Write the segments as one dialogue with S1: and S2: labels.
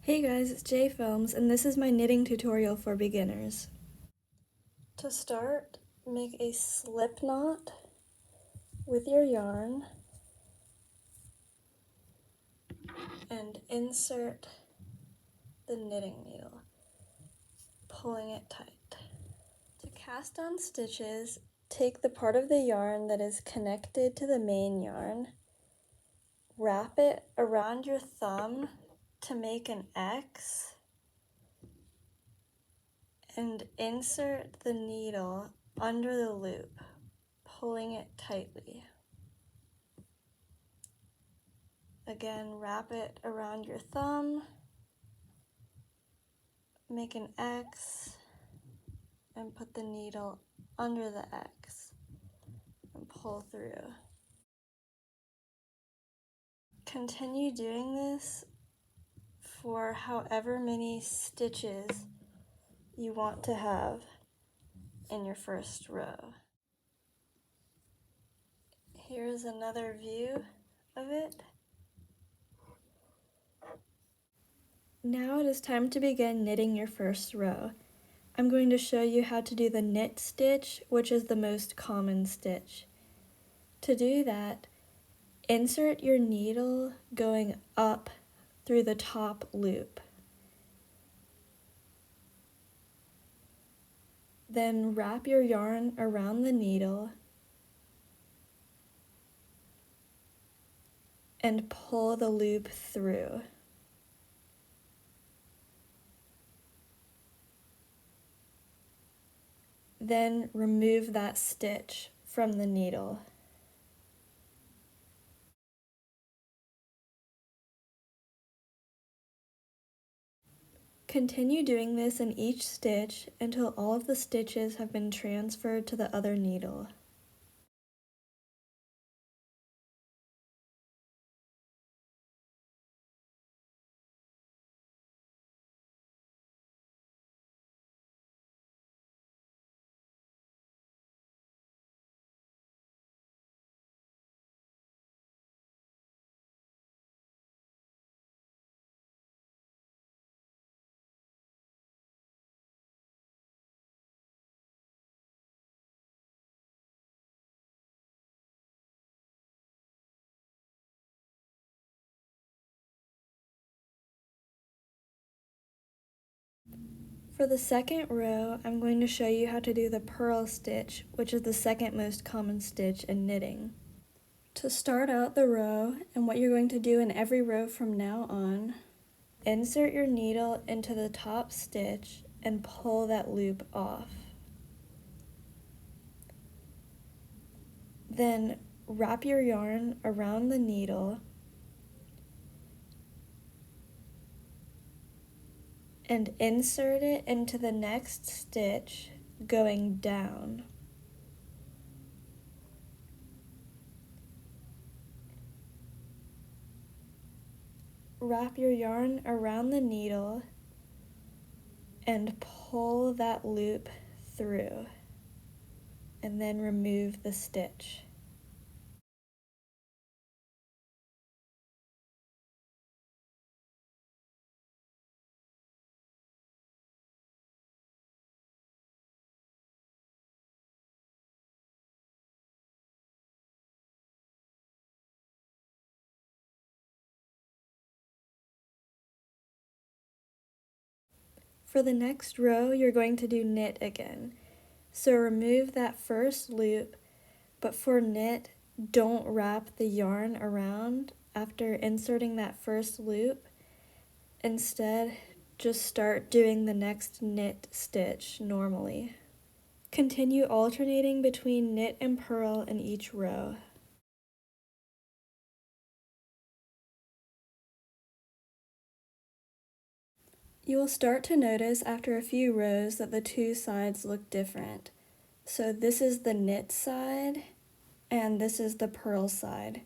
S1: Hey guys, it's J Films, and this is my knitting tutorial for beginners. To start, make a slip knot with your yarn and insert the knitting needle, pulling it tight. To cast on stitches, take the part of the yarn that is connected to the main yarn, wrap it around your thumb to make an X, and insert the needle under the loop, pulling it tightly. Again, wrap it around your thumb, make an X, and put the needle under the X and pull through. Continue doing this for however many stitches you want to have in your first row. Here's another view of it. Now it is time to begin knitting your first row. I'm going to show you how to do the knit stitch, which is the most common stitch. To do that, insert your needle going up through the top loop. Then wrap your yarn around the needle and pull the loop through. Then remove that stitch from the needle. Continue doing this in each stitch until all of the stitches have been transferred to the other needle. For the second row, I'm going to show you how to do the purl stitch, which is the second most common stitch in knitting. To start out the row, and what you're going to do in every row from now on, insert your needle into the top stitch and pull that loop off. Then wrap your yarn around the needle and insert it into the next stitch going down. Wrap your yarn around the needle and pull that loop through, and then remove the stitch. For the next row, you're going to do knit again. So remove that first loop, but for knit, don't wrap the yarn around after inserting that first loop. Instead, just start doing the next knit stitch normally. Continue alternating between knit and purl in each row. You will start to notice after a few rows that the two sides look different. So this is the knit side, and this is the purl side.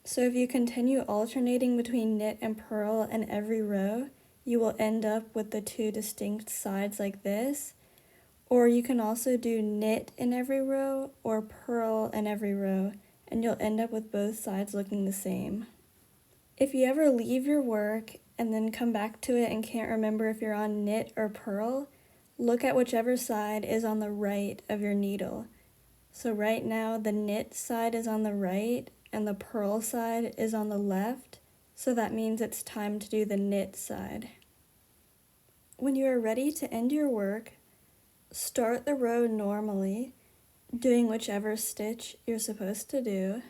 S1: So if you continue alternating between knit and purl in every row, you will end up with the two distinct sides like this. Or you can also do knit in every row or purl in every row, and you'll end up with both sides looking the same. If you ever leave your work and then come back to it and can't remember if you're on knit or purl, look at whichever side is on the right of your needle. So right now the knit side is on the right and the purl side is on the left, so that means it's time to do the knit side. When you are ready to end your work, start the row normally, doing whichever stitch you're supposed to do.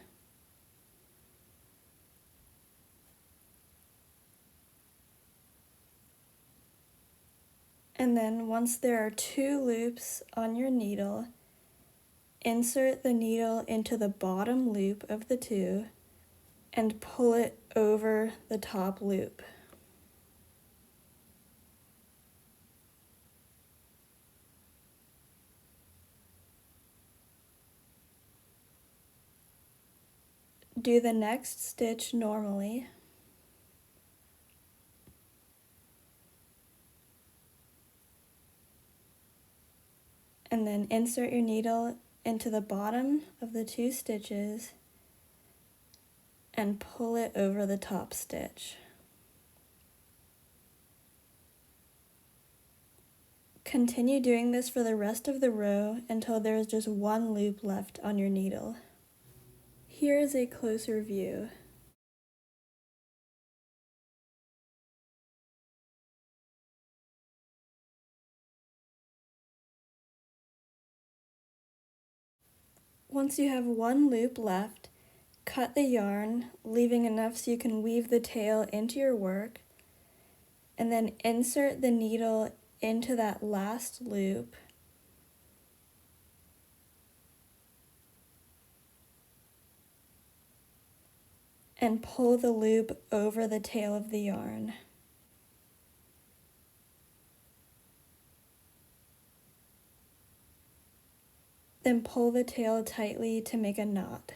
S1: And then once there are 2 loops on your needle, insert the needle into the bottom loop of the 2 and pull it over the top loop. Do the next stitch normally. And then insert your needle into the bottom of the 2 stitches and pull it over the top stitch. Continue doing this for the rest of the row until there is just 1 loop left on your needle. Here is a closer view. Once you have 1 loop left, cut the yarn, leaving enough so you can weave the tail into your work, and then insert the needle into that last loop. And pull the loop over the tail of the yarn. Then pull the tail tightly to make a knot.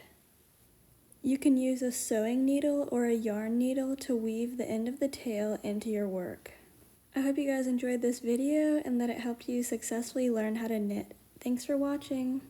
S1: You can use a sewing needle or a yarn needle to weave the end of the tail into your work. I hope you guys enjoyed this video and that it helped you successfully learn how to knit. Thanks for watching!